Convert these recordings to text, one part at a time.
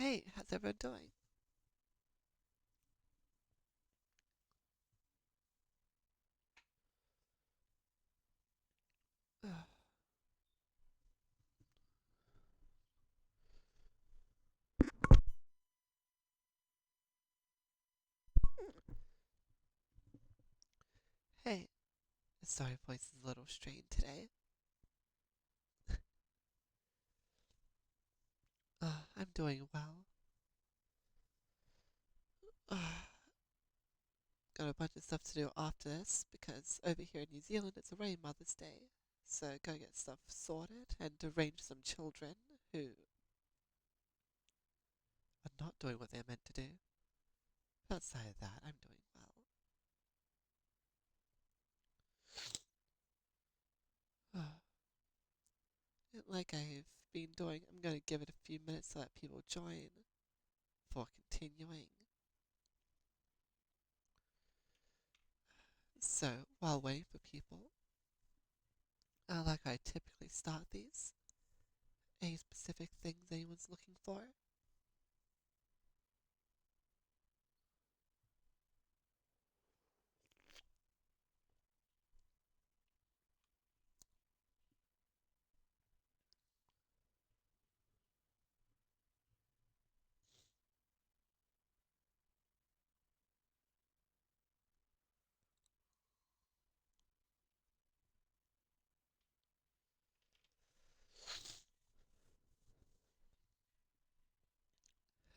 Hey, how's everyone doing? Ugh. Hey, sorry, voice is a little strained today. I'm doing well. Got a bunch of stuff to do after this because over here in New Zealand it's already Mother's Day. So go get stuff sorted and arrange some children who are not doing what they're meant to do. Outside of that, I'm doing well. Like I've been doing, I'm going to give it a few minutes to let people join before continuing. So while waiting for people, like I typically start these, any specific things anyone's looking for?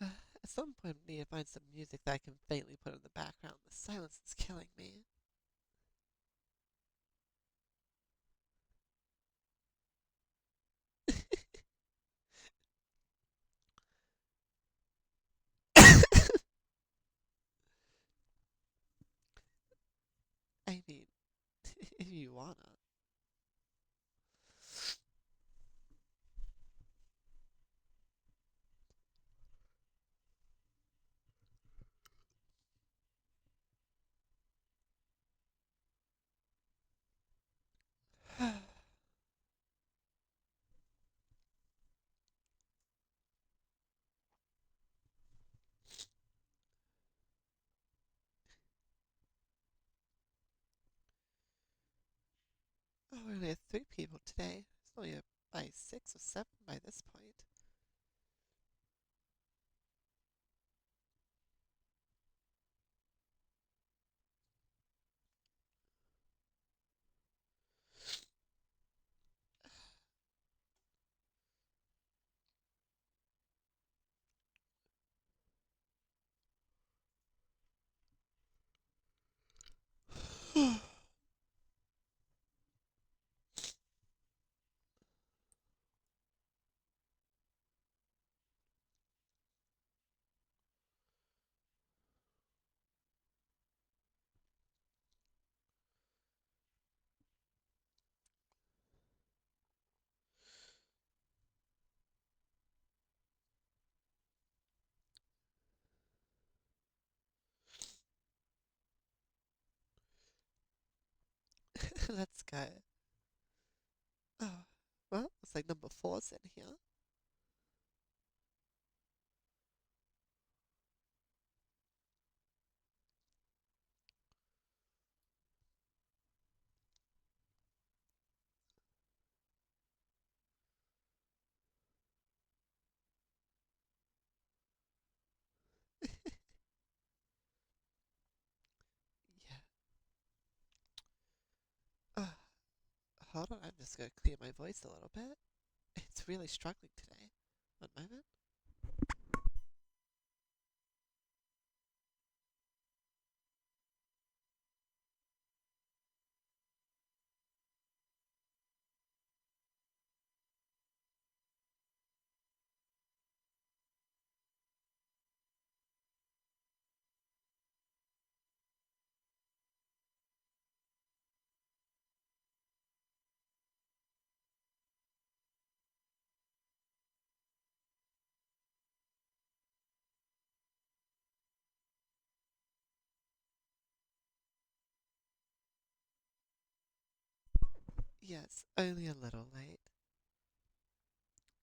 At some point, I need to find some music that I can faintly put in the background. The silence is killing me. I mean, if you wanna. Oh, we only have 3 people today. It's only by 6 or 7 by this point. Let's go. Oh, well, it's like number four's in here. Yeah. Uh, Hold on, I'm just gonna clear my voice a little bit. It's really struggling today. One moment. Yes, only a little late.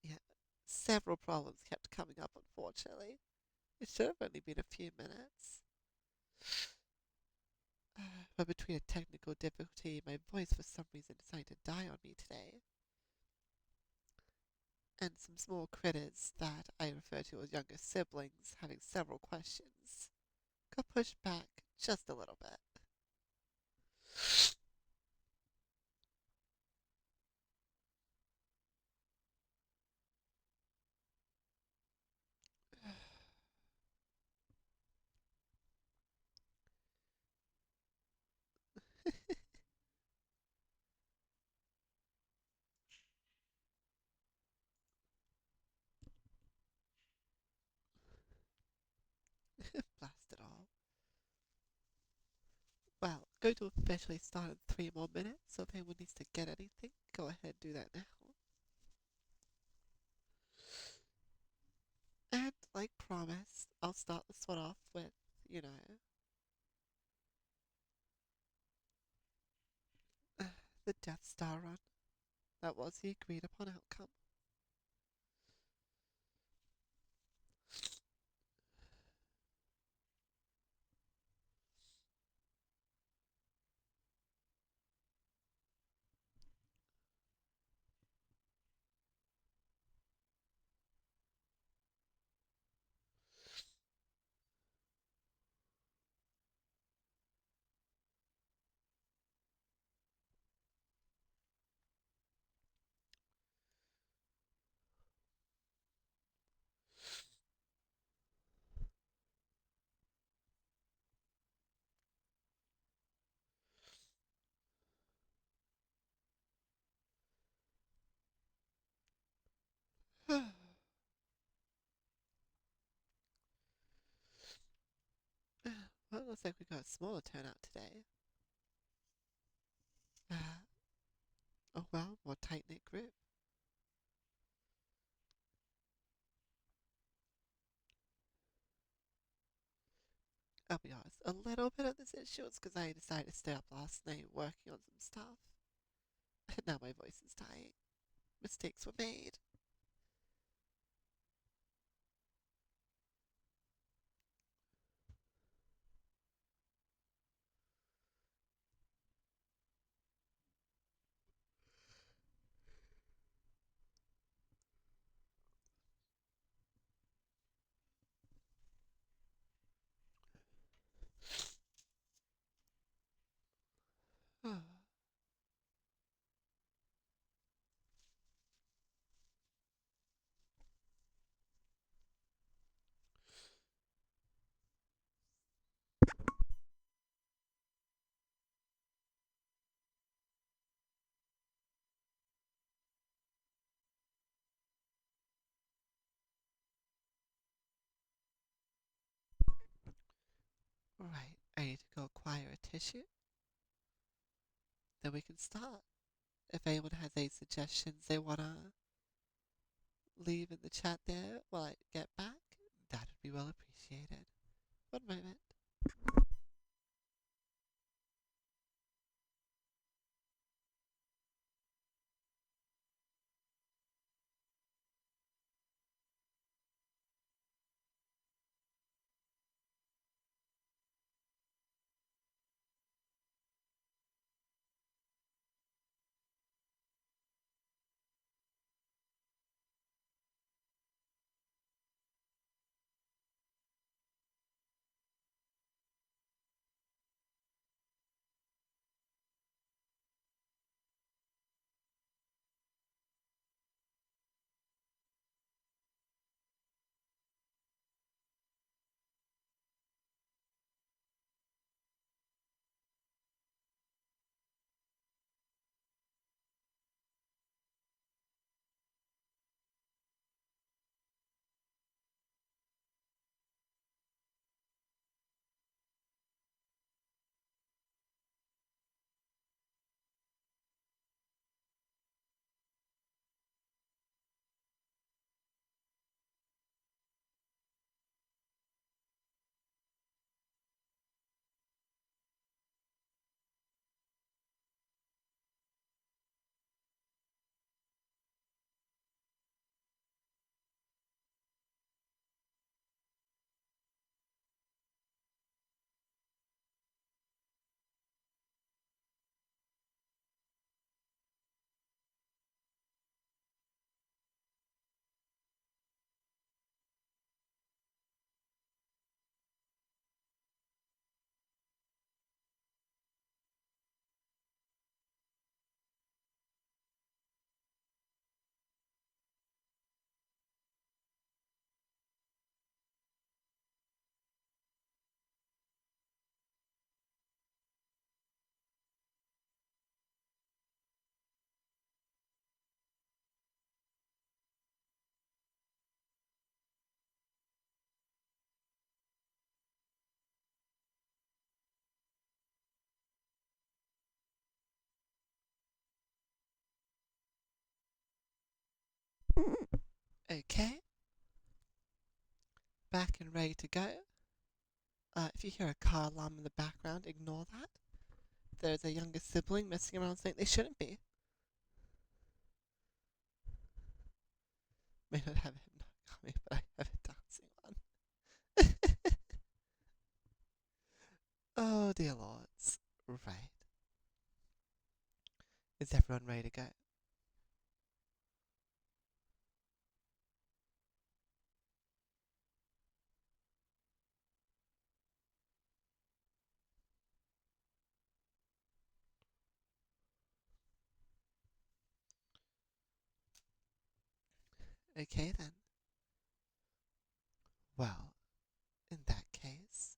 Yeah, several problems kept coming up, unfortunately. It should have only been a few minutes. But between a technical difficulty, my voice for some reason decided to die on me today, and some small critters that I refer to as younger siblings having several questions got pushed back just a little bit. Blast it all. Well, going to officially start in 3 more minutes, so if anyone needs to get anything, go ahead and do that now. And like promised, I'll start this one off with, you know, the Death Star run. That was the agreed upon outcome. Well, it looks like we got a smaller turnout today. Oh well, more tight-knit group. I'll be honest, a little bit of this issue is because I decided to stay up last night working on some stuff. And now my voice is dying. Mistakes were made. Right, I need to go acquire a tissue. Then we can start. If anyone has any suggestions they want to leave in the chat there while I get back, that would be well appreciated. One moment. Okay, back and ready to go. If you hear a car alarm in the background, ignore that. There's a younger sibling messing around saying they shouldn't be. May not have hypnotic, but I have a dancing one. Oh dear lords. Right. Is everyone ready to go? Okay then. Well, in that case,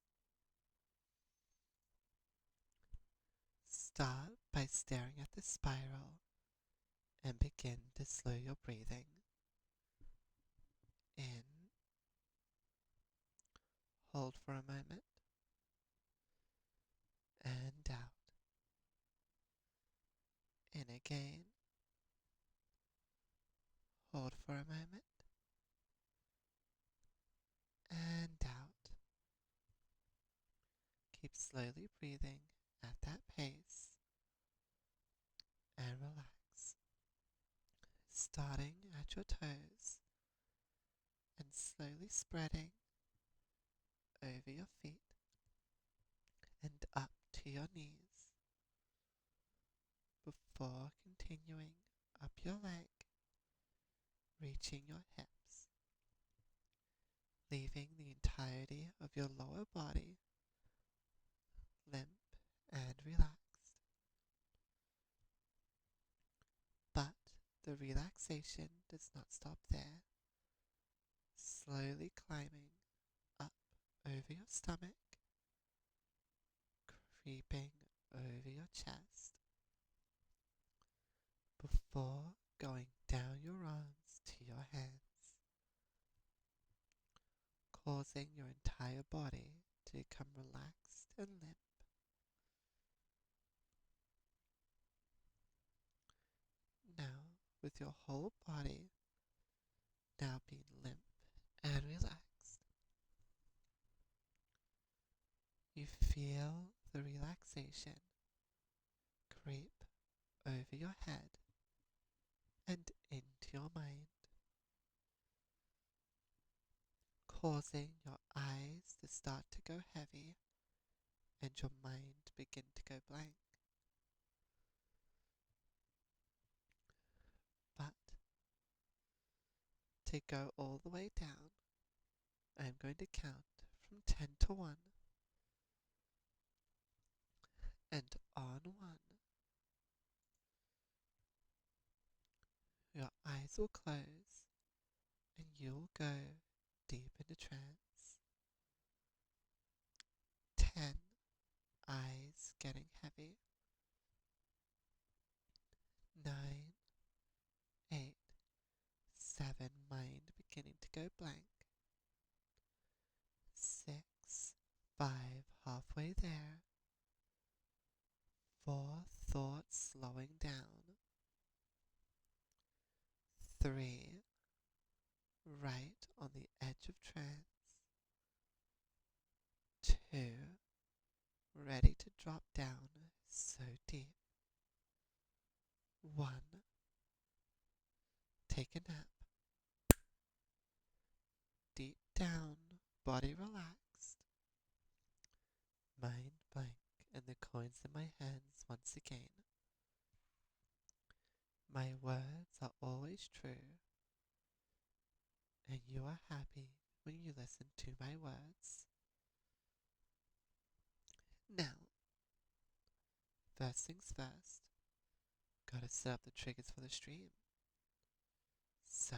start by staring at the spiral and begin to slow your breathing. In, hold for a moment, and out. In again, hold for a moment, and out. Keep slowly breathing at that pace and relax, starting at your toes and slowly spreading over your feet and up to your knees before continuing up your leg, reaching your hips, leaving the entirety of your lower body limp and relaxed. But the relaxation does not stop there. Slowly climbing up over your stomach, creeping over your chest, before going down your arms to your hands, causing your entire body to become relaxed and limp. Now, with your whole body now being limp and relaxed, you feel the relaxation creep over your head and into your mind, causing your eyes to start to go heavy and your mind begin to go blank. But to go all the way down, I'm going to count from 10 to 1, and on 1, your eyes will close and you'll go deep into trance. 10, eyes getting heavy. 9, 8, 7, mind beginning to go blank. 6, 5, halfway there. 4, thoughts slowing down. 3, right on the edge of trance. 2, ready to drop down so deep. 1, take a nap. Deep down, body relaxed. Mind blank, and the coins in my hands once again. My words are always true, and you are happy when you listen to my words. Now, first things first, gotta set up the triggers for the stream. So,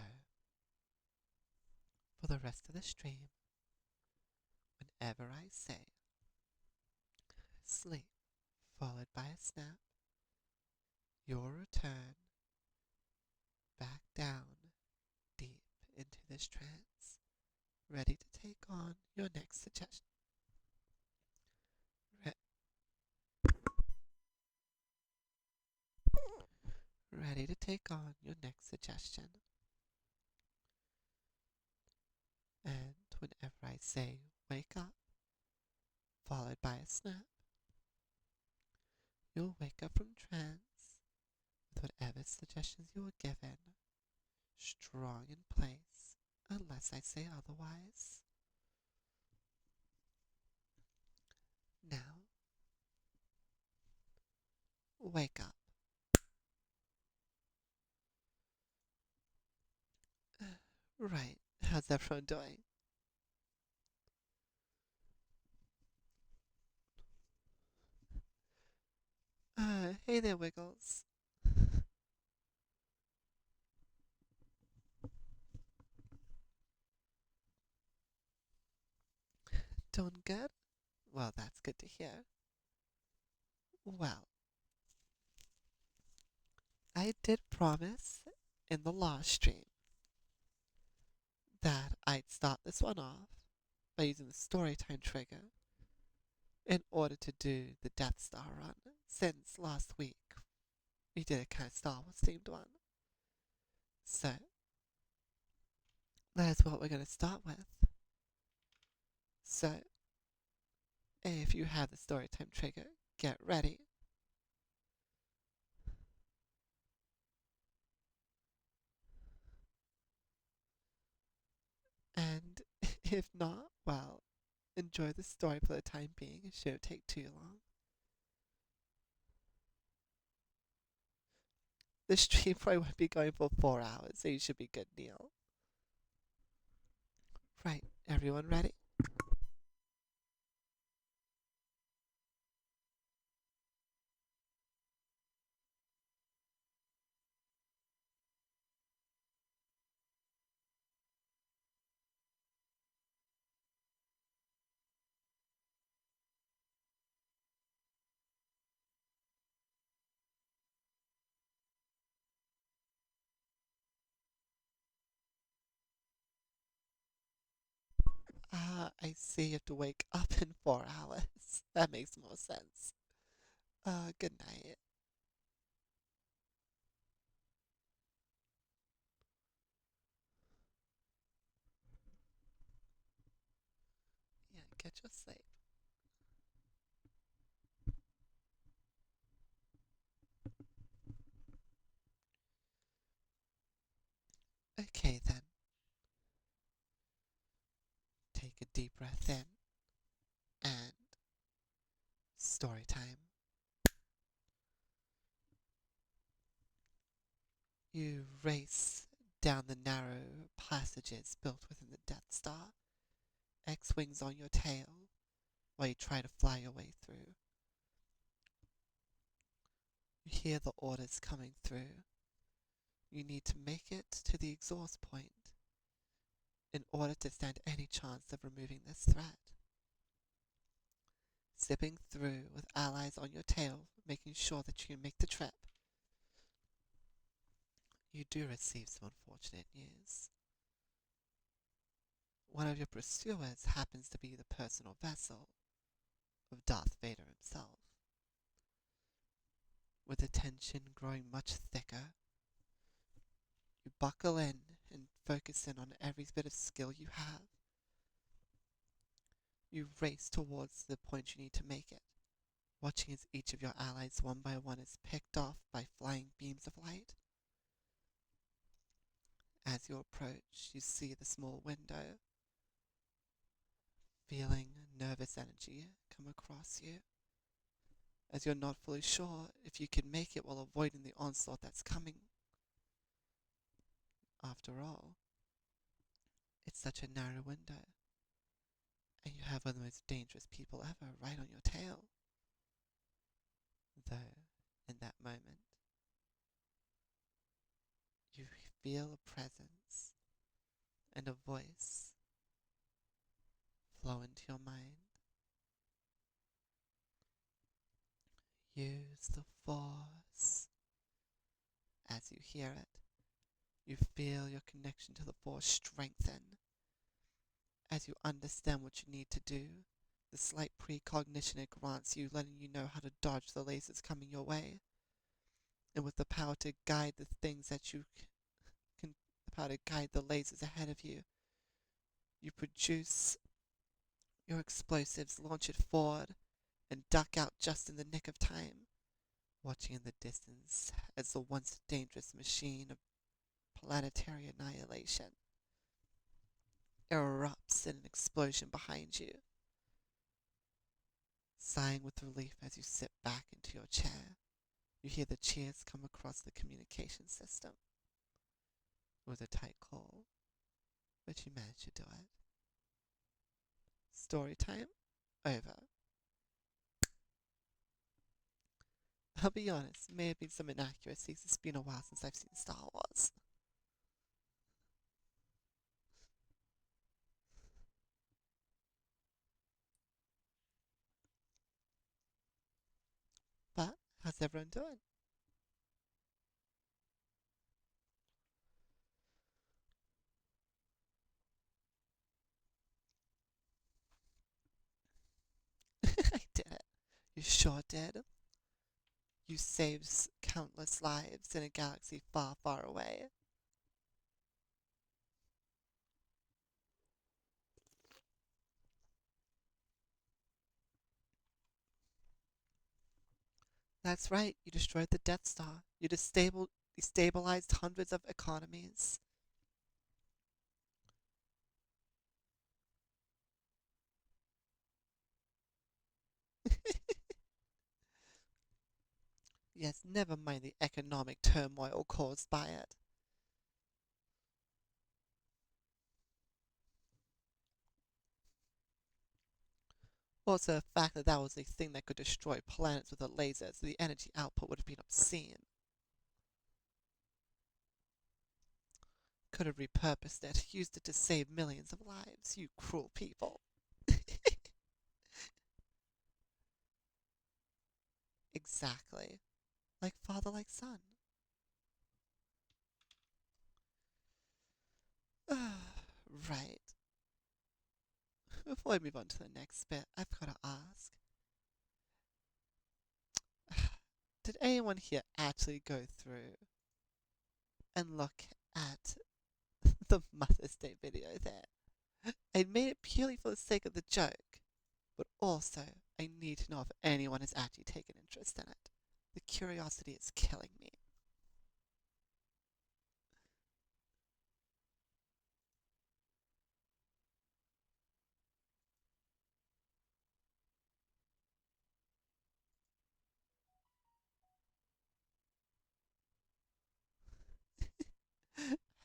for the rest of the stream, whenever I say sleep followed by a snap, you'll return back down deep into this trance, ready to take on your next suggestion. Ready to take on your next suggestion. I say wake up, followed by a snap, you'll wake up from trance with whatever suggestions you were given, strong in place, unless I say otherwise. Now, wake up. Right, how's everyone doing? Hey there, Wiggles. Doing good? Well, that's good to hear. Well, I did promise in the last stream that I'd start this one off by using the storytime trigger in order to do the Death Star run, since last week we did a kind of Star Wars themed one. So, that's what we're going to start with. So, if you have the storytime trigger, get ready. And if not, well, enjoy the story for the time being. It shouldn't take too long. The stream probably won't be going for 4 hours, so you should be good, Neil. Right, everyone ready? I see you have to wake up in 4 hours. That makes more sense. Good night. Yeah, get your sleep. Okay then. Take a deep breath in and story time. You race down the narrow passages built within the Death Star, X-wings on your tail, while you try to fly your way through. You hear the orders coming through. You need to make it to the exhaust point in order to stand any chance of removing this threat. Zipping through with allies on your tail, making sure that you can make the trip. You do receive some unfortunate news. One of your pursuers happens to be the personal vessel of Darth Vader himself. With the tension growing much thicker, you buckle in and focus in on every bit of skill you have. You race towards the point you need to make it, watching as each of your allies one by one is picked off by flying beams of light. As you approach, you see the small window, feeling nervous energy come across you, as you're not fully sure if you can make it while avoiding the onslaught that's coming. After all, it's such a narrow window, and you have one of the most dangerous people ever right on your tail. Though, in that moment, you feel a presence and a voice flow into your mind. Use the Force. As you hear it, you feel your connection to the Force strengthen. As you understand what you need to do, the slight precognition it grants you, letting you know how to dodge the lasers coming your way. And with the power to guide the things that you can, the power to guide the lasers ahead of you, you produce Your explosives launch it forward and duck out just in the nick of time, watching in the distance as the once dangerous machine of planetary annihilation erupts in an explosion behind you, sighing with relief as you sit back into your chair. You hear the cheers come across the communication system. It was a tight call, but you managed to do it. Story time over. I'll be honest, may have been some inaccuracies. It's been a while since I've seen Star Wars. But how's everyone doing? I did it. You sure did. You saved countless lives in a galaxy far, far away. That's right, you destroyed the Death Star. You destabilized hundreds of economies. Yes, never mind the economic turmoil caused by it. Also, the fact that that was a thing that could destroy planets with a laser, so the energy output would have been obscene. Could have repurposed it, used it to save millions of lives, you cruel people. Exactly. Like father, like son. Right. Before I move on to the next bit, I've got to ask. Did anyone here actually go through and look at the Mother's Day video there? I made it purely for the sake of the joke, but also I need to know if anyone has actually taken interest in it. The curiosity is killing me.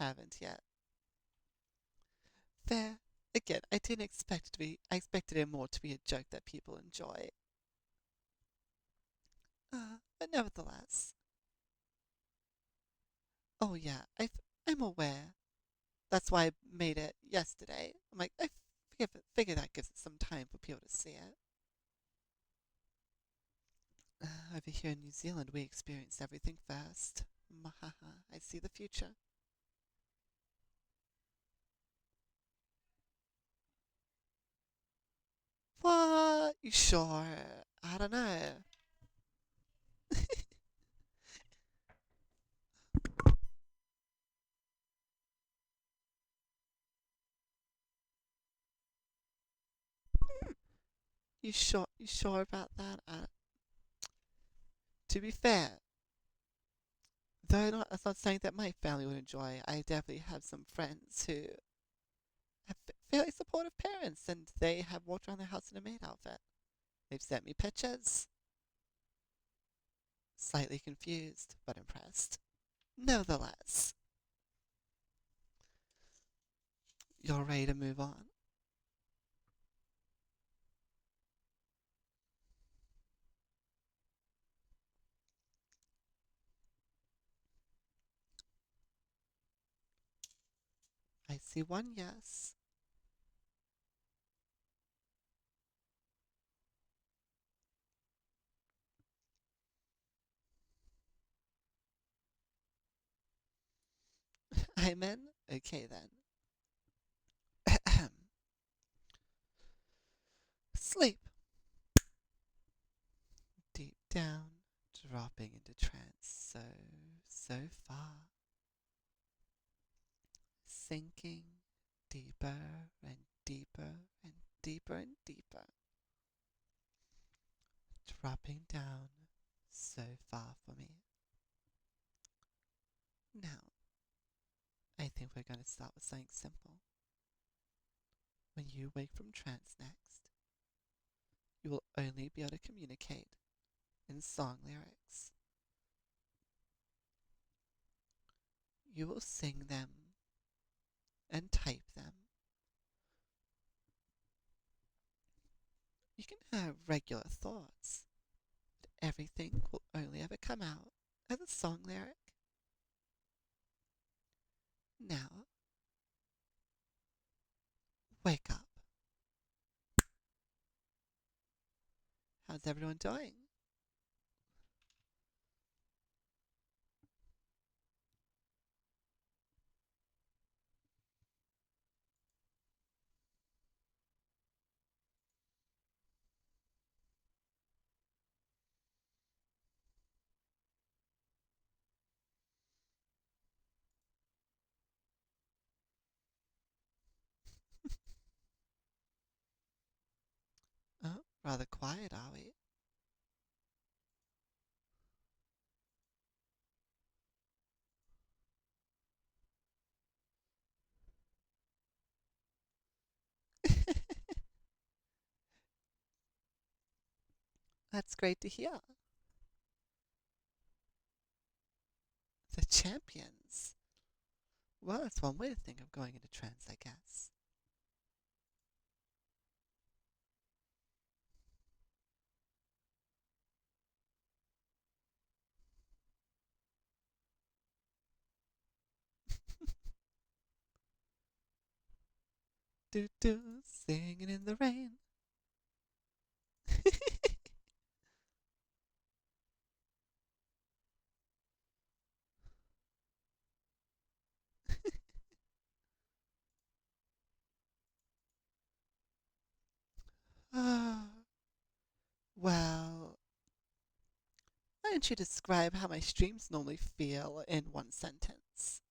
Haven't yet. Fair. Again, I didn't expect it to be. I expected it more to be a joke that people enjoy. But nevertheless. Oh yeah, I'm aware. That's why I made it yesterday. I'm like, figure that gives it some time for people to see it. Over here in New Zealand, we experience everything first. Mahaha, I see the future. What? You sure? I don't know. You sure? You sure about that? To be fair, that's not saying that my family would enjoy it. I definitely have some friends who have fairly supportive parents, and they have walked around their house in a maid outfit. They've sent me pictures. Slightly confused, but impressed. Nevertheless, you're ready to move on. I see one yes. I'm in? Okay then. Sleep. Deep down, dropping into trance so far. Sinking deeper and deeper and deeper and deeper, dropping down so far for me. Now, I think we're going to start with something simple. When you wake from trance next, you will only be able to communicate in song lyrics. You will sing them and type them. You can have regular thoughts, but everything will only ever come out as a song lyric. Now, wake up. How's everyone doing? Oh, rather quiet, are we? That's great to hear. The champions. Well, that's one way to think of going into trance, I guess. Do do, singing in the rain. Ah, well, why don't you describe how my streams normally feel in one sentence?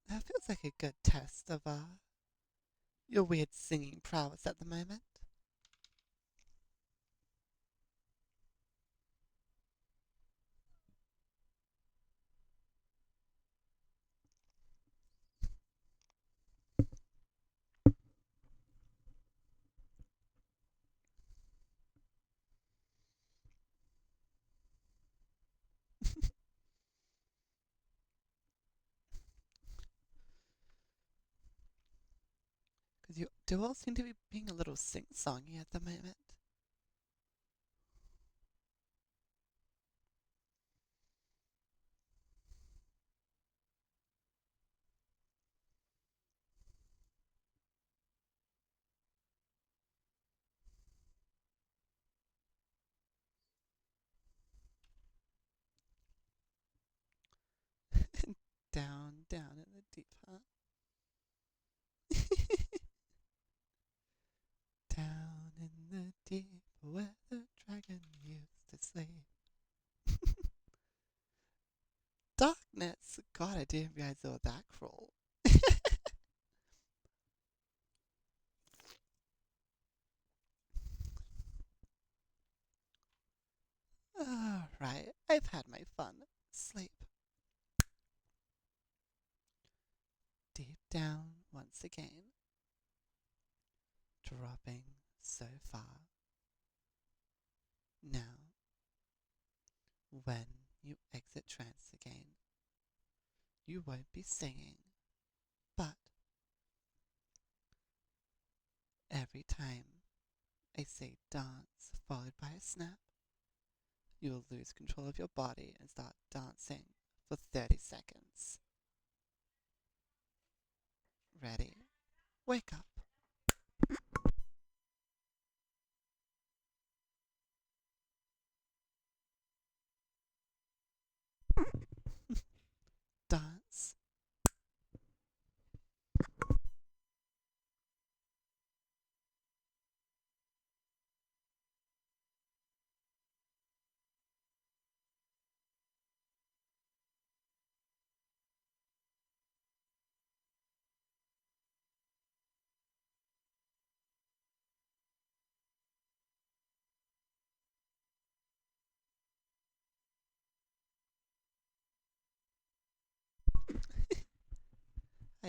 That feels like a good test of your weird singing prowess at the moment. Because you do all seem to be being a little sing-songy at the moment. Down, down in the deep, huh? Down in the deep where the dragon used to sleep. Darkness! God, I didn't realize they were that cruel. Alright, I've had my fun. Sleep. Deep down once again. Dropping so far. Now, when you exit trance again, you won't be singing, but every time I say dance followed by a snap, you will lose control of your body and start dancing for 30 seconds. Ready? Wake up. Dance.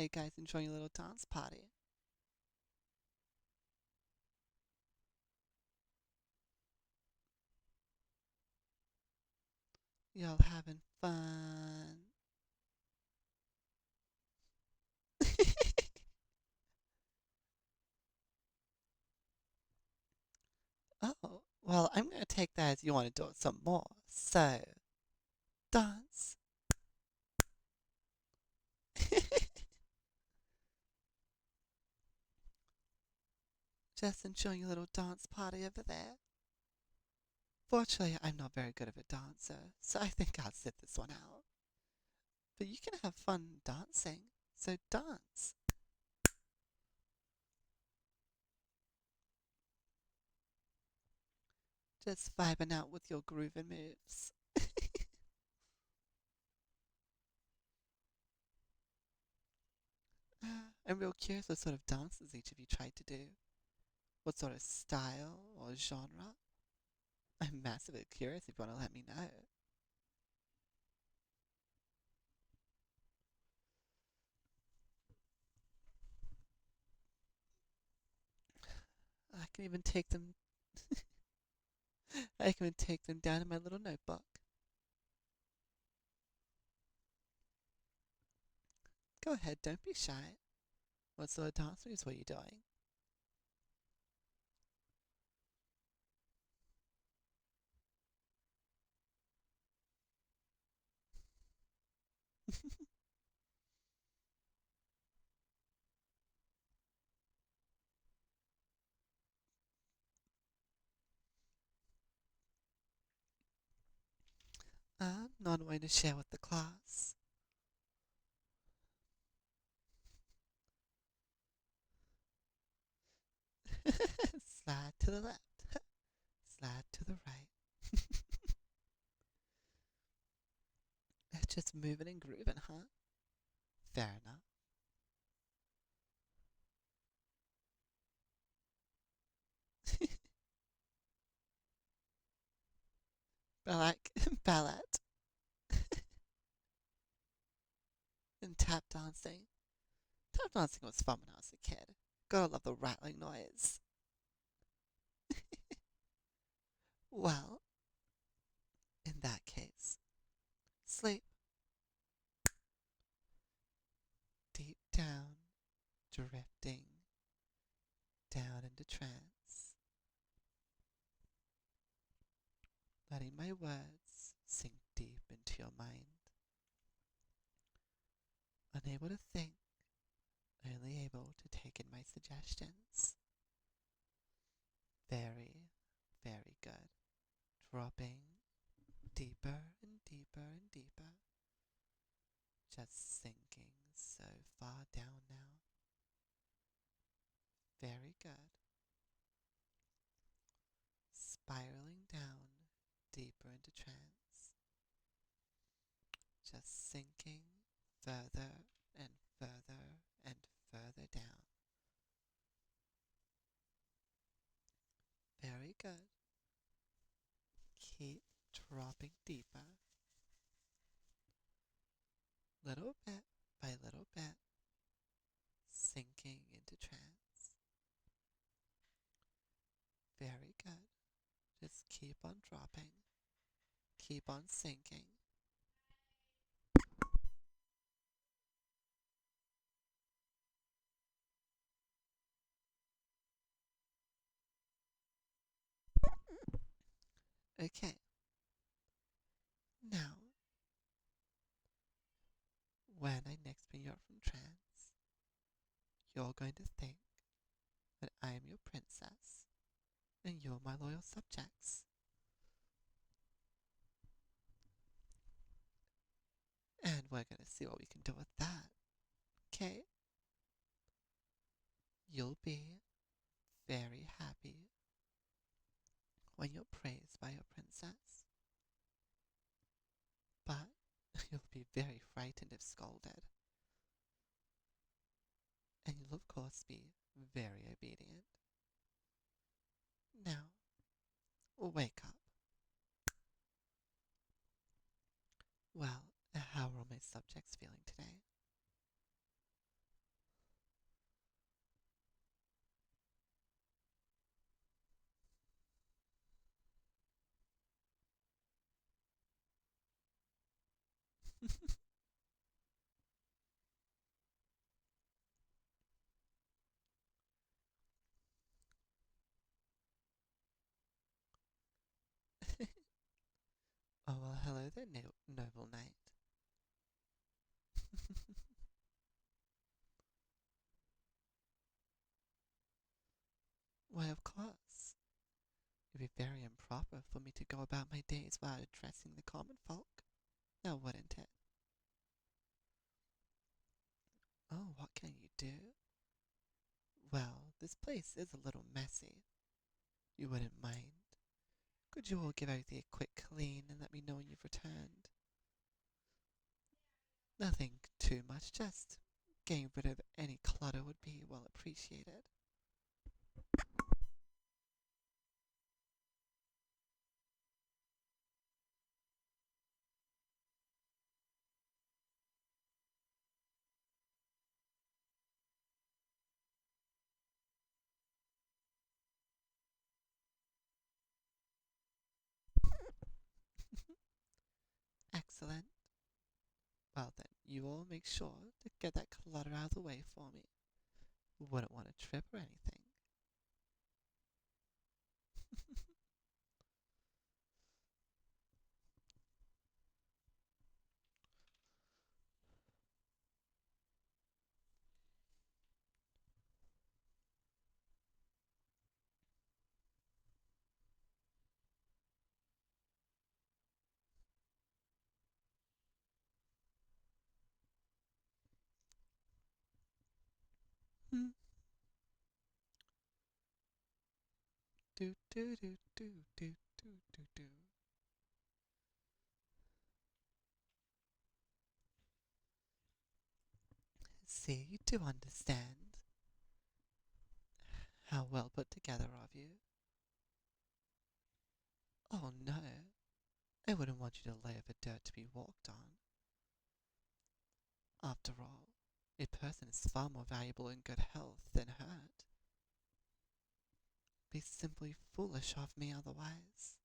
How you guys enjoying your little dance party? Y'all having fun? Oh, well, I'm going to take that as you want to do it some more. So, dance. Just enjoying your little dance party over there. Fortunately, I'm not very good of a dancer, so I think I'll sit this one out. But you can have fun dancing, so dance. Just vibing out with your grooving moves. I'm real curious what sort of dances each of you tried to do. What sort of style or genre? I'm massively curious if you want to let me know. I can even take them I can even take them down in my little notebook. Go ahead, don't be shy. What sort of dance moves were you doing? Not wanting to share with the class. Slide to the left, slide to the right. Just moving and grooving, huh? Fair enough. Ballet, ballet, and tap dancing. Tap dancing was fun when I was a kid. Gotta love the rattling noise. Well, in that case, sleep deep down, drifting down into trance, letting my words sink deep into your mind, unable to think, only able to take in my suggestions. Very, very good. Dropping deeper and deeper and deeper, just sinking so far down now. Very good. Spiraling down deeper into trance, just sinking further and further and further down. Very good. Keep dropping deeper, little bit by little bit, sinking into trance. Very good. Just keep on dropping, keep on sinking. Okay, now, when I next bring you up from trance, you're going to think that I am your princess and you're my loyal subjects. And we're going to see what we can do with that. Okay? You'll be very happy when you're praised by your princess. But you'll be very frightened if scolded. And you'll of course be very obedient. Now, wake up. Well, how are all my subjects feeling today? Oh, well, hello there, noble knight. Why, of course. It'd be very improper for me to go about my days without addressing the common folk. Now, wouldn't it? Oh, what can you do? Well, this place is a little messy. You wouldn't mind. Could you all give everything a quick clean and let me know when you've returned? Nothing too much, just getting rid of any clutter would be well appreciated. Excellent. Well then, you all make sure to get that clutter out of the way for me. Wouldn't want to trip or anything. Hmm. Do do do do do do do do. See, you do understand. How well put together of you. Oh no, I wouldn't want you to lay over dirt to be walked on. After all, a person is far more valuable in good health than hurt. Be simply foolish of me otherwise.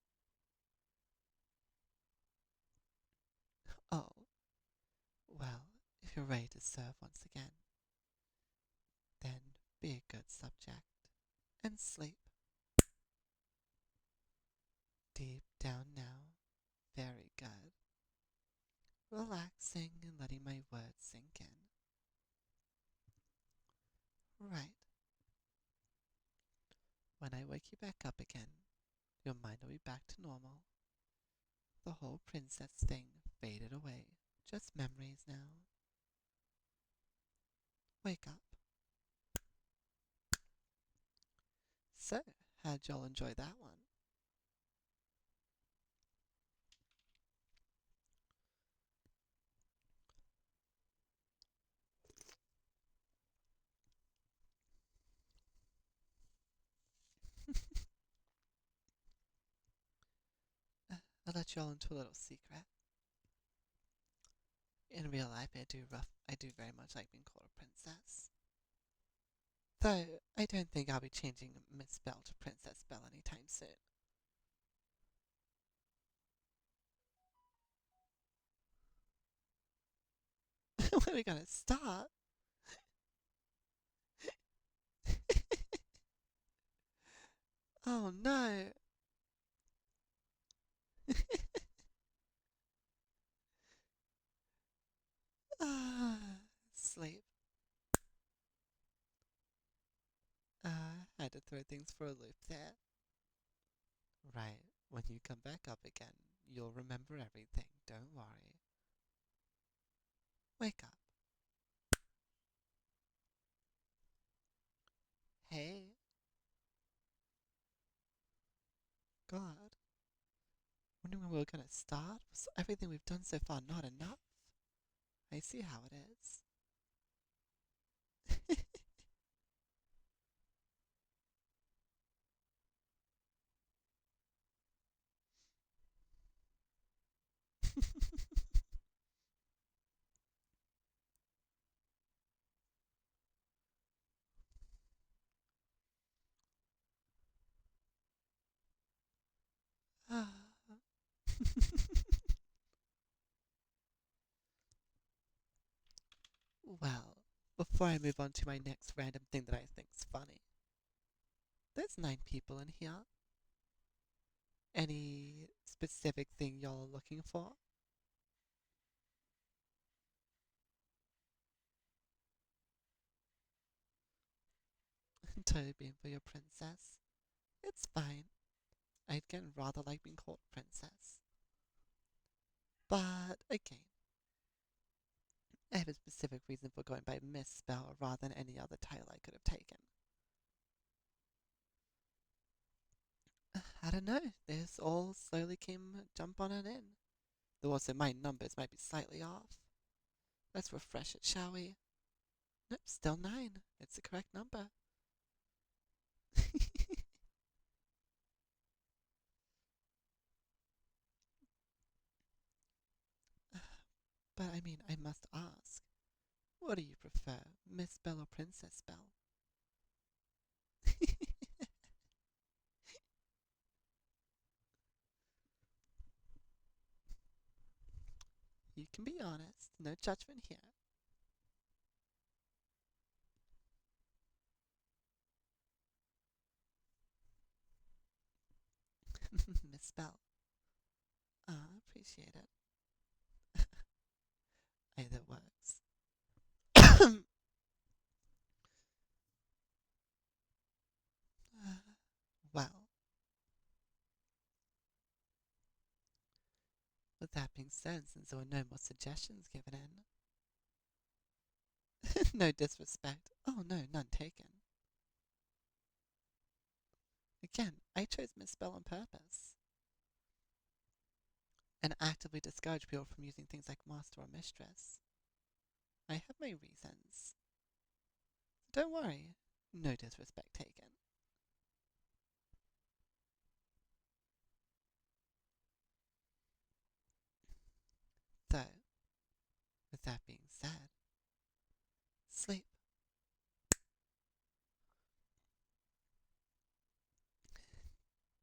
Oh, well, if you're ready to serve once again, then be a good subject and sleep. Deep down now. Very good. Relaxing and letting my words sink in. Right. When I wake you back up again, your mind will be back to normal. The whole princess thing faded away. Just memories now. Wake up. So, how'd y'all enjoy that one? I'll let y'all into a little secret. In real life, I do very much like being called a princess. Though, I don't think I'll be changing Miss Bell to Princess Bell anytime soon. When are we gonna start? Oh no! Sleep. Had to throw things for a loop there. Right, when you come back up again, you'll remember everything, don't worry. Wake up. Hey, God. Wondering when we were gonna start? Was everything we've done so far not enough? I see how it is. Well, before I move on to my next random thing that I think's funny, there's 9 people in here. Any specific thing y'all are looking for? Totally being for your princess. It's fine. I'd again rather like being called princess. But again, I have a specific reason for going by Miss Spell rather than any other title I could have taken. I don't know. This all slowly came jump on and in. Though also my numbers might be slightly off. Let's refresh it, shall we? Nope, still 9. It's the correct number. But I mean, I must ask, what do you prefer, Miss Bell or Princess Bell? You can be honest, no judgment here. Miss Bell. Appreciate it. Either works. Well, with that being said, since there were no more suggestions given in, no disrespect. Oh no, none taken. Again, I chose Miss Bell on purpose and actively discourage people from using things like master or mistress. I have my reasons. Don't worry, no disrespect taken. So, with that being said, sleep.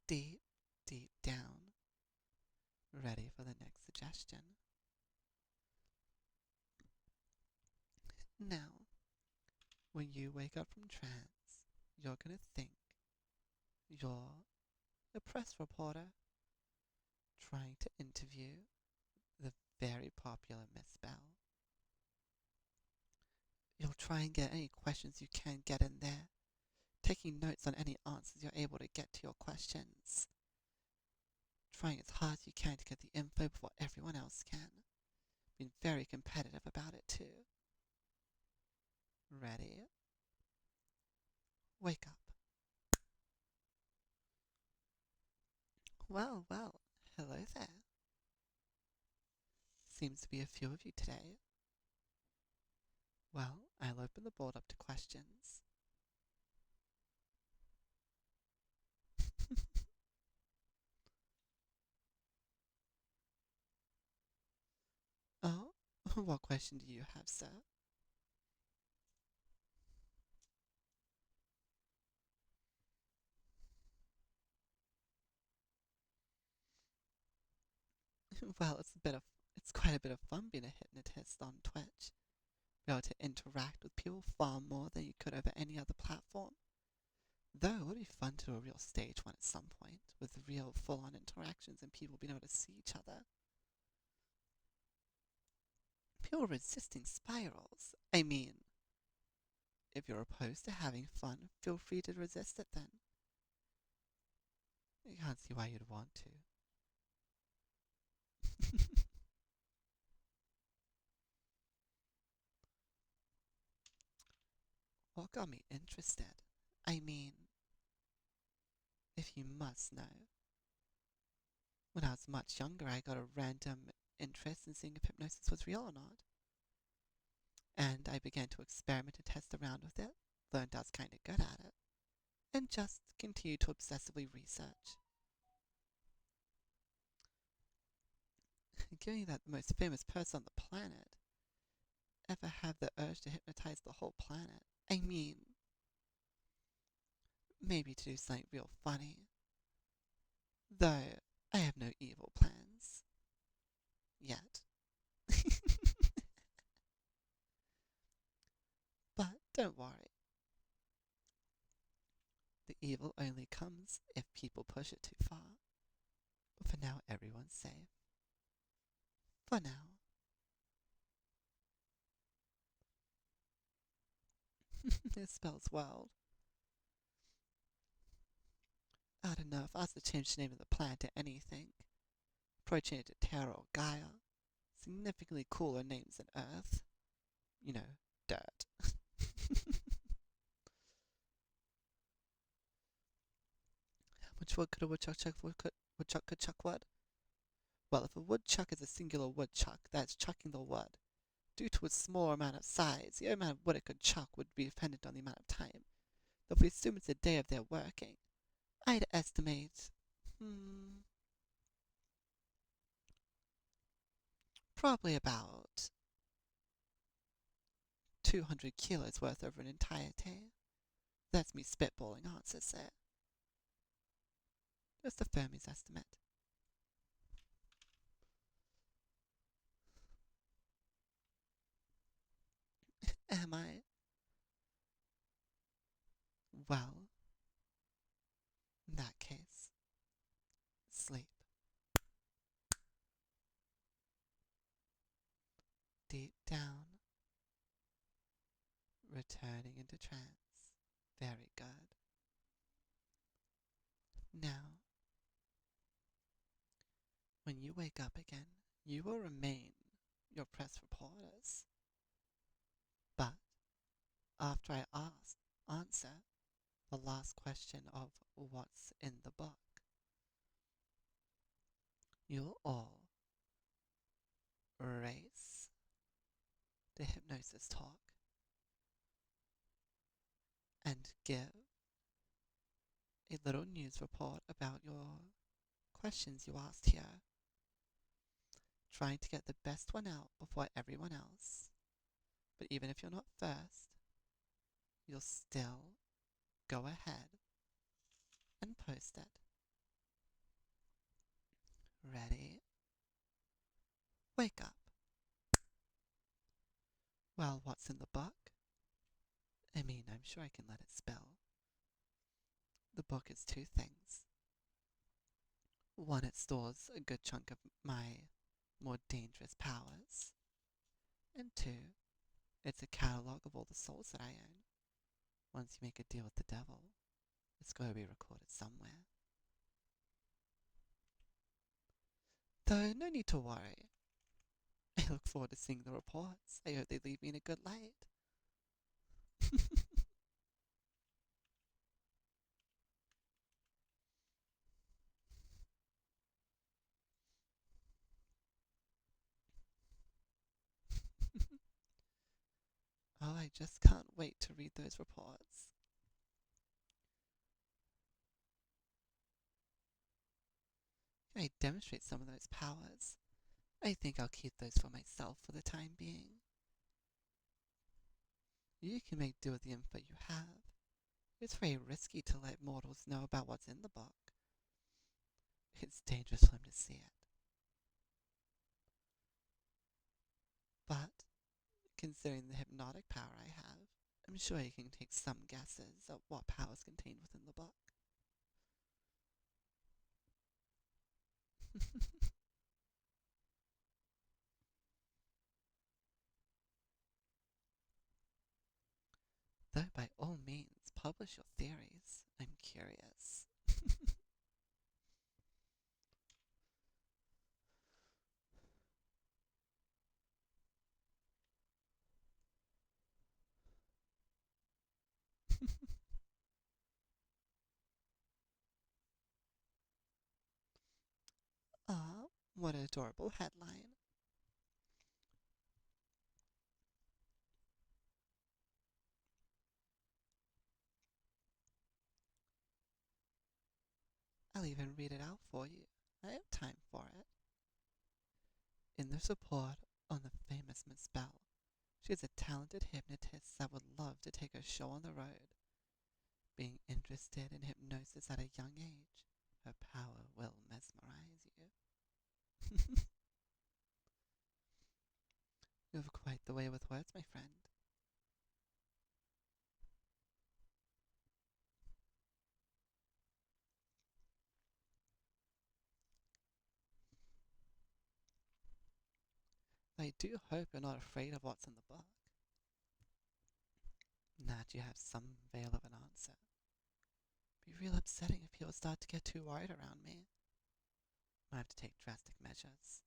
Deep, deep down, ready for the next suggestion. Now, when you wake up from trance, you're going to think you're a press reporter trying to interview the very popular Miss Bell. You'll try and get any questions you can get in there, taking notes on any answers you're able to get to your questions, trying as hard as you can to get the info before everyone else can, being very competitive about it too. Ready? Wake up. Well, well, hello there. Seems to be a few of you today. Well, I'll open the board up to questions. Oh, what question do you have, sir? Well, it's quite a bit of fun being a hypnotist on Twitch. Be able to interact with people far more than you could over any other platform. Though it would be fun to do a real stage one at some point, with real full-on interactions and people being able to see each other. People resisting spirals. I mean, if you're opposed to having fun, feel free to resist it then. I can't see why you'd want to. What got me interested? I mean, if you must know, when I was much younger, I got a random interest in seeing if hypnosis was real or not. And I began to experiment and test around with it, learned I was kind of good at it, and just continued to obsessively research. Given that the most famous person on the planet ever have the urge to hypnotize the whole planet, I mean, maybe to do something real funny. Though, I have no evil plans. Yet. Don't worry. The evil only comes if people push it too far. But for now, everyone's safe. For now. It spells world. I don't know if I was to change the name of the planet to anything. Probably change it to Terra or Gaia. Significantly cooler names than Earth. You know, dirt. How much wood could a woodchuck chuck wood? Well, if a woodchuck is a singular woodchuck, that's chucking the wood. Due to its small amount of size, the amount of wood it could chuck would be dependent on the amount of time. Though if we assume it's a day of their working, I'd estimate, probably about 200 kilos worth over an entire day. That's me spitballing answers there. Just the Fermi's estimate. Am I? Well, in that case, sleep. Deep down, returning into trance. Very good. Now, when you wake up again, you will remain your press reporters. But after I answer the last question of what's in the book, you'll all race to hypnosis talk and give a little news report about your questions you asked here, trying to get the best one out before everyone else. But even if you're not first, you'll still go ahead and post it. Ready? Wake up. Well, what's in the book? I mean, I'm sure I can let it spell. The book is two things. One, it stores a good chunk of my more dangerous powers. And two, it's a catalog of all the souls that I own. Once you make a deal with the devil, it's going to be recorded somewhere. Though, no need to worry. I look forward to seeing the reports. I hope they leave me in a good light. Oh, I just can't wait to read those reports. Can I demonstrate some of those powers? I think I'll keep those for myself for the time being. You can make do with the info you have. It's very risky to let mortals know about what's in the book. It's dangerous for them to see it. But, considering the hypnotic power I have, I'm sure you can take some guesses at what powers contained within the book. Though by all means, publish your theories. I'm curious. Ah, what an adorable headline. I'll even read it out for you. I have time for it. In this report on the famous Miss Bell, she is a talented hypnotist that would love to take her show on the road. Being interested in hypnosis at a young age, her power will mesmerize you. You have quite the way with words, my friend. I do hope you're not afraid of what's in the book. That you have some veil of an answer. Be real upsetting if people start to get too worried around me. I have to take drastic measures.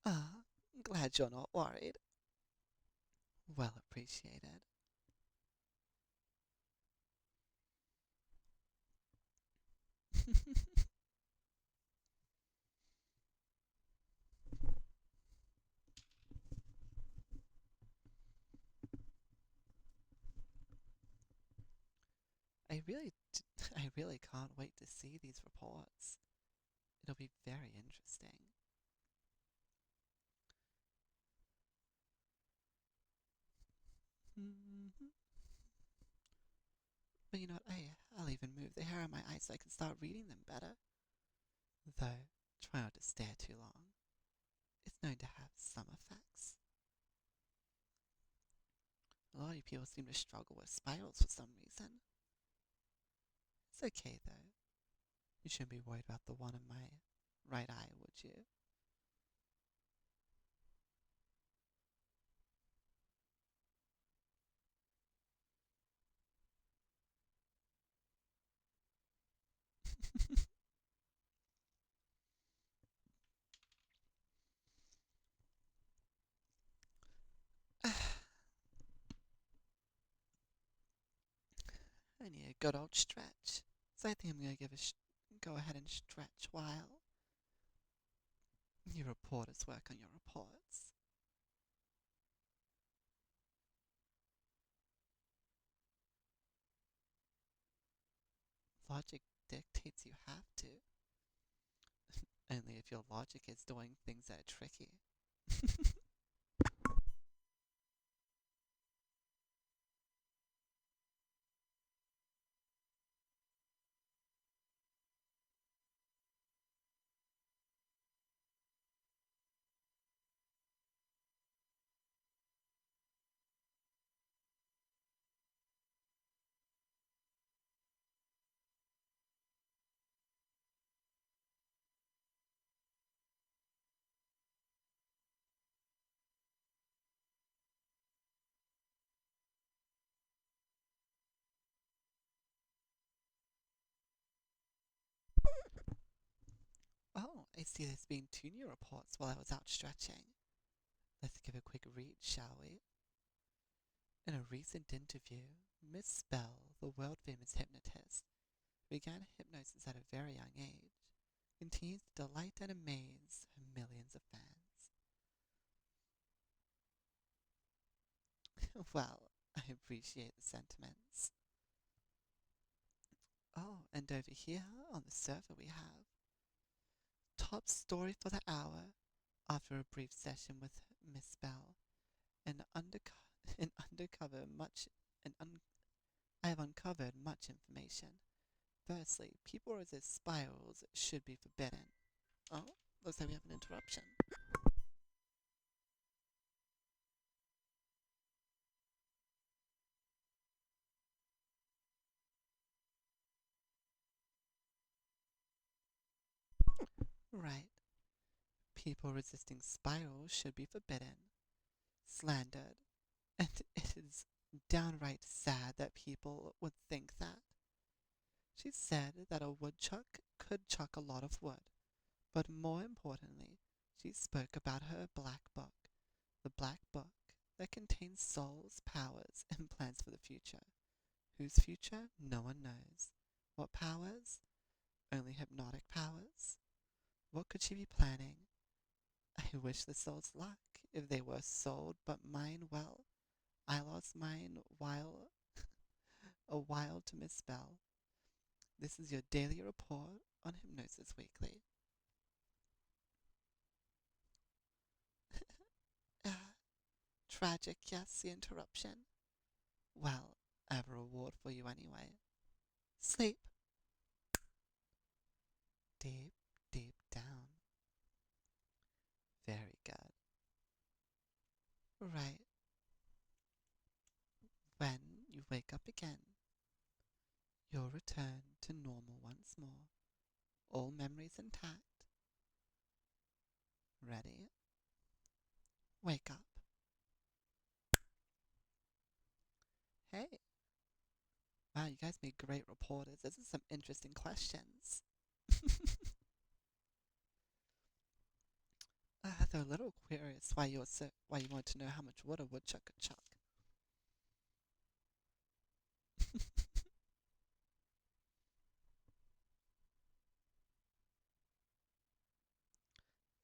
Ah, glad you're not worried. Well appreciated. I really can't wait to see these reports. It'll be very interesting. But you know what? I'll even move the hair on my eyes so I can start reading them better. Though, try not to stare too long. It's known to have some effects. A lot of people seem to struggle with spirals for some reason. It's okay though. You shouldn't be worried about the one in my right eye, would you? I need a good old stretch. So I think I'm going to go ahead and stretch while you reporters work on your reports. Logic dictates you have to. Only if your logic is doing things that are tricky. Oh, I see there's been 2 new reports while I was out stretching. Let's give a quick read, shall we? In a recent interview, Miss Bell, the world famous hypnotist, began hypnosis at a very young age, continues to delight and amaze her millions of fans. Well, I appreciate the sentiments. Oh, and over here on the server we have top story for the hour. After a brief session with Miss Bell, an, underco- an undercover much an un- I have uncovered much information. Firstly, people resist spirals should be forbidden. Oh, looks like we have an interruption. Right. People resisting spirals should be forbidden, slandered, and it is downright sad that people would think that. She said that a woodchuck could chuck a lot of wood, but more importantly, she spoke about her black book, the black book that contains souls, powers, and plans for the future. Whose future? No one knows. What powers? Only hypnotic powers. What could she be planning? I wish the souls luck. If they were sold, but mine, well, I lost mine while a while to Miss Bell. This is your daily report on Hypnosis Weekly. Ah, tragic, yes, the interruption. Well, I have a reward for you anyway. Sleep. Deep, deep down. Very good. Right. When you wake up again, you'll return to normal once more. All memories intact. Ready? Wake up. Hey. Wow, you guys made great reporters. This is some interesting questions. They're a little curious why why you want to know how much wood a woodchuck could chuck.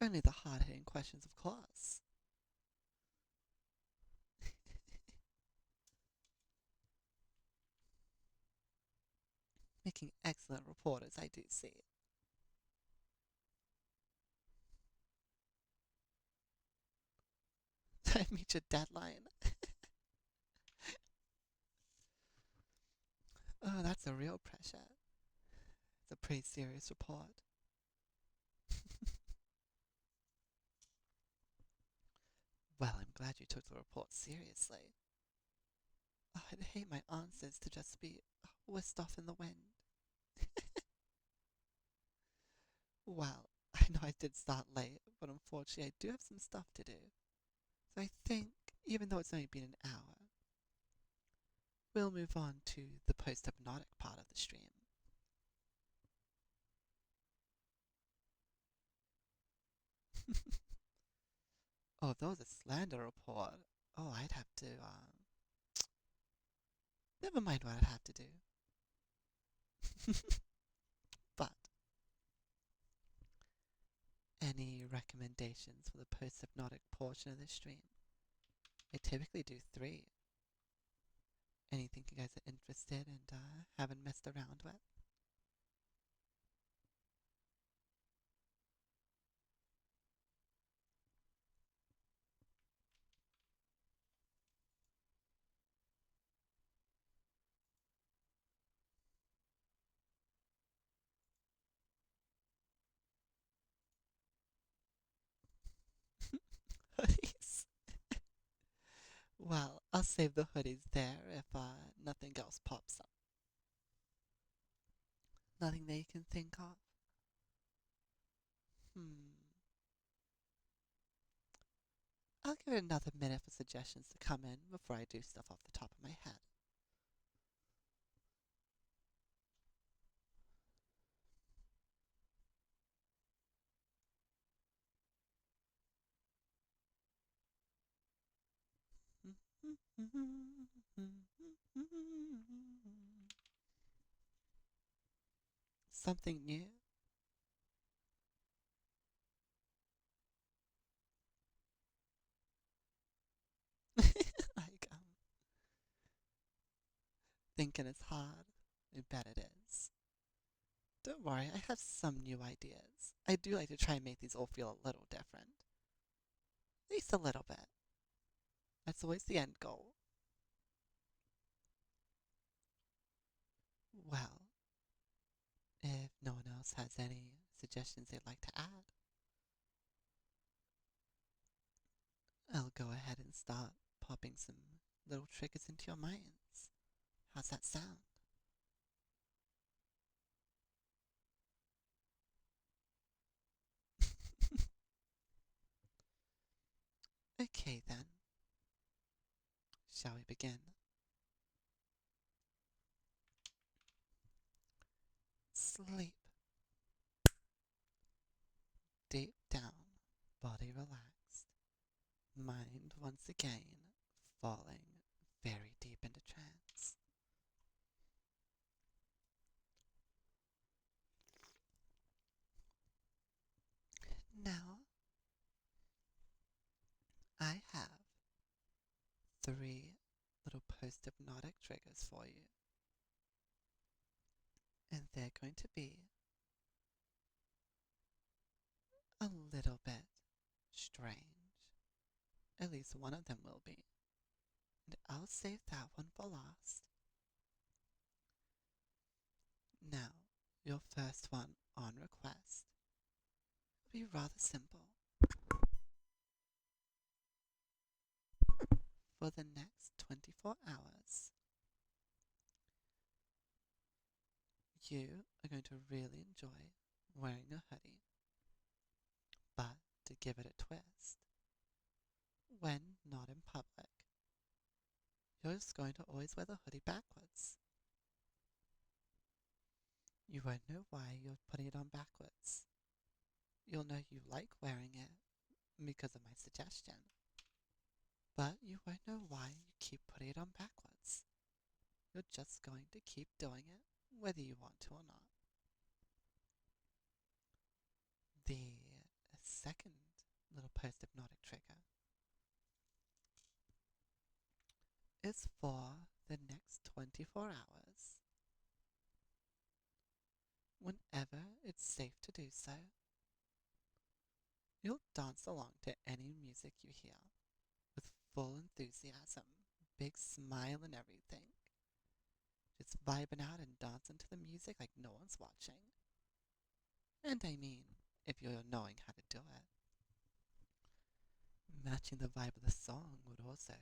Only the hard-hitting questions, of course. Making excellent reporters, I do see. I meet your deadline. Oh, that's a real pressure. It's a pretty serious report. Well, I'm glad you took the report seriously. Oh, I'd hate my answers to just be whisked off in the wind. Well, I know I did start late, but unfortunately I do have some stuff to do. So I think, even though it's only been an hour, we'll move on to the post-hypnotic part of the stream. Oh, if there was a slander report, oh, I'd have to, never mind what I'd have to do. But, any recommendations for the post-hypnotic portion of the stream? I typically do 3. Anything you guys are interested and haven't messed around with? Hoodies. Well, I'll save the hoodies there if nothing else pops up. Nothing that you can think of? I'll give it another minute for suggestions to come in before I do stuff off the top of my head. Something new? Like, thinking it's hard? I bet it is. Don't worry, I have some new ideas. I do like to try and make these all feel a little different. At least a little bit. That's always the end goal. Well, if no one else has any suggestions they'd like to add, I'll go ahead and start popping some little triggers into your minds. How's that sound? Okay then. Shall we begin? Sleep. Deep down, body relaxed. Mind once again falling very deep into trance. Now, I have 3 little post-hypnotic triggers for you. And they're going to be a little bit strange. At least one of them will be. And I'll save that one for last. Now, your first one on request will be rather simple. for the next 24 hours, you are going to really enjoy wearing a hoodie, but to give it a twist, when not in public, you're just going to always wear the hoodie backwards. You won't know why you're putting it on backwards. You'll know you like wearing it because of my suggestion, but you won't know why you keep putting it on backwards. You're just going to keep doing it whether you want to or not. The second little post-hypnotic trigger is for the next 24 hours. Whenever it's safe to do so, you'll dance along to any music you hear with full enthusiasm, big smile and everything. Just vibing out and dancing to the music like no one's watching. And I mean, if you're knowing how to do it. Matching the vibe of the song would also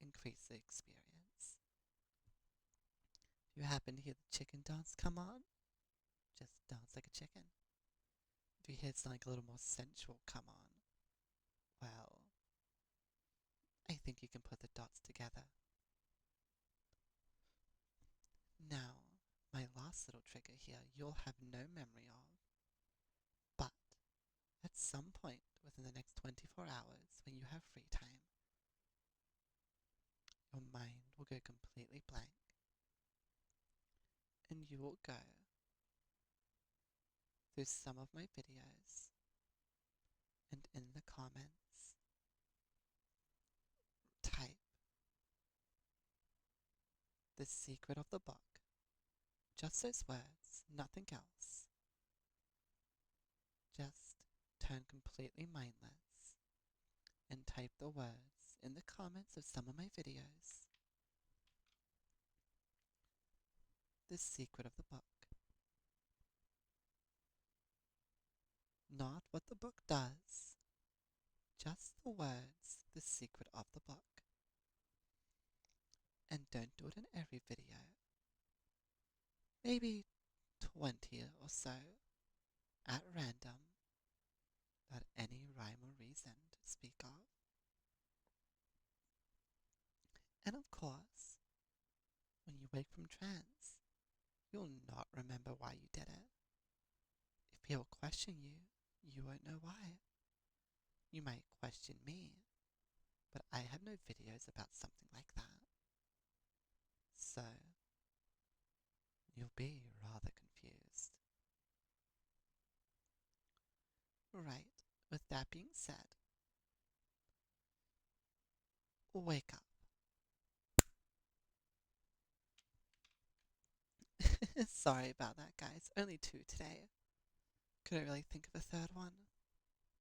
increase the experience. If you happen to hear the chicken dance come on, just dance like a chicken. If you hear something like a little more sensual come on, well, I think you can put the dots together. Now, my last little trigger here you'll have no memory of, but at some point within the next 24 hours when you have free time, your mind will go completely blank and you will go through some of my videos and in the comments type the secret of the book. Just those words, nothing else. Just turn completely mindless and type the words in the comments of some of my videos. The secret of the book. Not what the book does, just the words, the secret of the book. And don't do it in every video. Maybe 20 or so at random, without any rhyme or reason to speak of. And of course, when you wake from trance, you'll not remember why you did it. If people question you, you won't know why. You might question me, but I have no videos about something like that. So, you'll be rather confused. Right, with that being said, wake up. Sorry about that, guys. Only 2 today. Couldn't really think of a third one.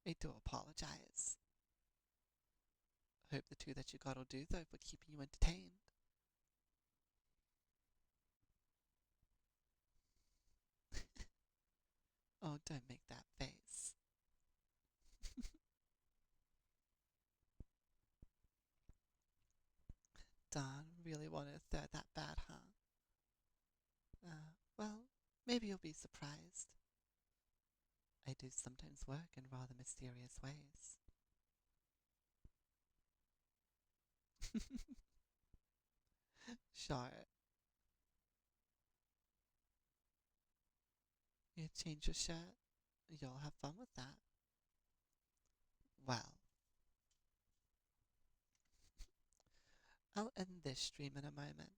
I do apologize. Hope the 2 that you got will do, though, for keeping you entertained. Oh, don't make that face. Darn, really wanted a third that bad, huh? Well, maybe you'll be surprised. I do sometimes work in rather mysterious ways. Sure. You change your shirt, you'll have fun with that. Well, I'll end this stream in a moment.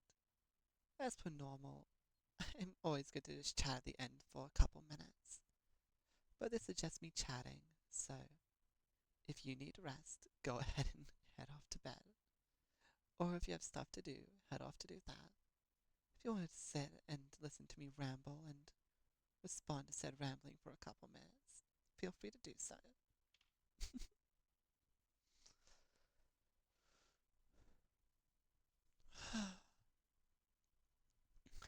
As per normal, I'm always good to just chat at the end for a couple minutes. But this is just me chatting, so if you need rest, go ahead and head off to bed. Or if you have stuff to do, head off to do that. If you want to sit and listen to me ramble and respond to said rambling for a couple minutes, feel free to do so.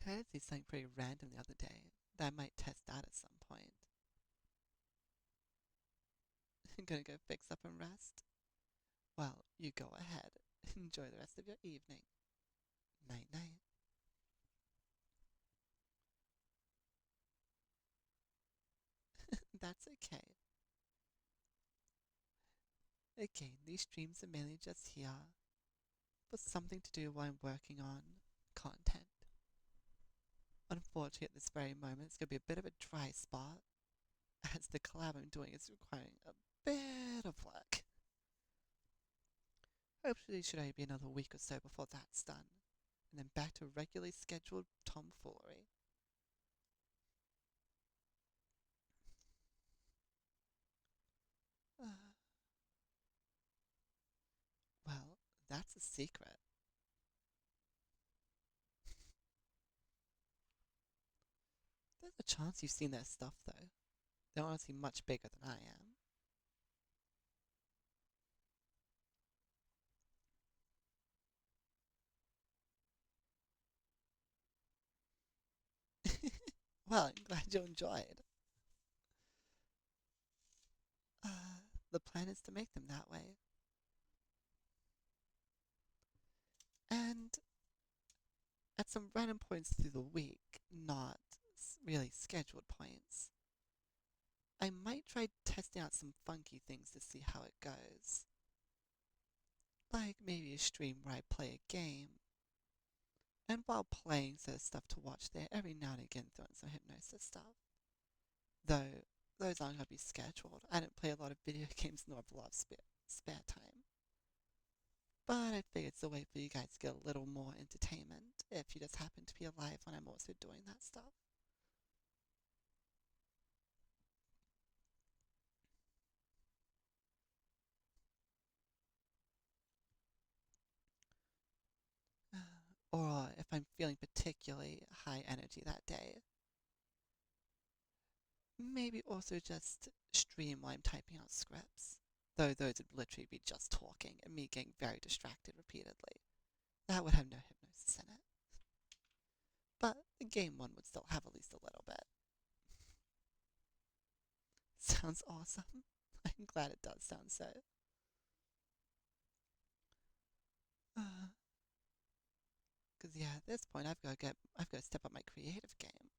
I did see something pretty random the other day that I might test out at some point. I'm gonna go fix up and rest. Well, you go ahead. Enjoy the rest of your evening. Night night. That's okay. Again, these streams are mainly just here for something to do while I'm working on content. Unfortunately, at this very moment, it's going to be a bit of a dry spot, as the collab I'm doing is requiring a bit of work. Hopefully, it should only be another week or so before that's done, and then back to regularly scheduled tomfoolery. Uh, well, that's a secret. There's a chance you've seen their stuff, though. They're honestly much bigger than I am. Well, I'm glad you enjoyed. The plan is to make them that way. And at some random points through the week, not really scheduled points, I might try testing out some funky things to see how it goes. Like maybe a stream where I play a game, and while playing there's stuff to watch there, every now and again throwing some hypnosis stuff. Though, those aren't going to be scheduled. I don't play a lot of video games nor have a lot of spare time. But I figured it's a way for you guys to get a little more entertainment if you just happen to be alive when I'm also doing that stuff. Or if I'm feeling particularly high energy that day, maybe also just stream while I'm typing out scripts. Though those would literally be just talking and me getting very distracted repeatedly. That would have no hypnosis in it. But the game one would still have at least a little bit. Sounds awesome. I'm glad it does sound so. Because yeah, at this point I've got to step up my creative game.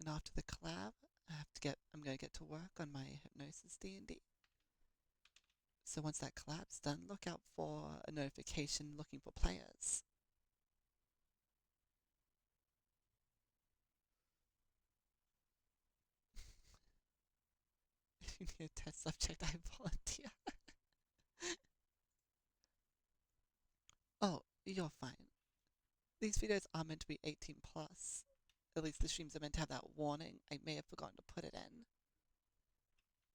And after the collab, I'm going to get to work on my Hypnosis D&D. So once that collab's done, look out for a notification looking for players. If you need a test subject, I volunteer. Oh, you're fine. These videos are meant to be 18 plus. At least the streams are meant to have that warning. I may have forgotten to put it in.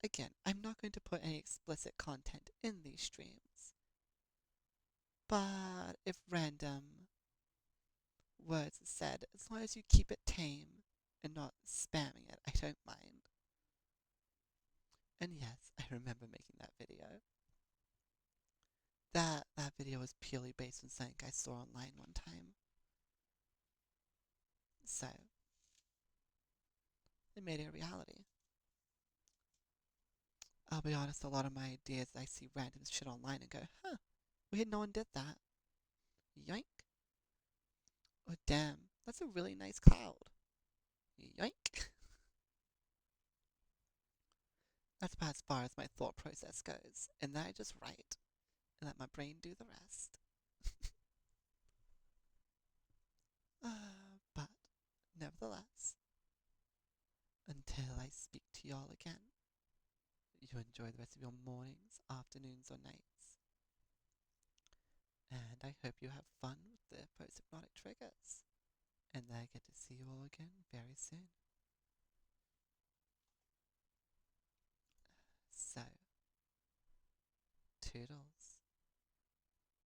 Again, I'm not going to put any explicit content in these streams. But if random words are said, as long as you keep it tame and not spamming it, I don't mind. And yes, I remember making that video. That video was purely based on something I saw online one time. So, it made it a reality. I'll be honest, a lot of my ideas, I see random shit online and go, huh, weird no one did that. Yoink. Oh, damn, that's a really nice cloud. Yoink. That's about as far as my thought process goes. And then I just write and let my brain do the rest. But, nevertheless, until I speak to y'all again, you enjoy the rest of your mornings, afternoons, or nights. And I hope you have fun with the post-hypnotic triggers. And I get to see you all again very soon. So, toodles.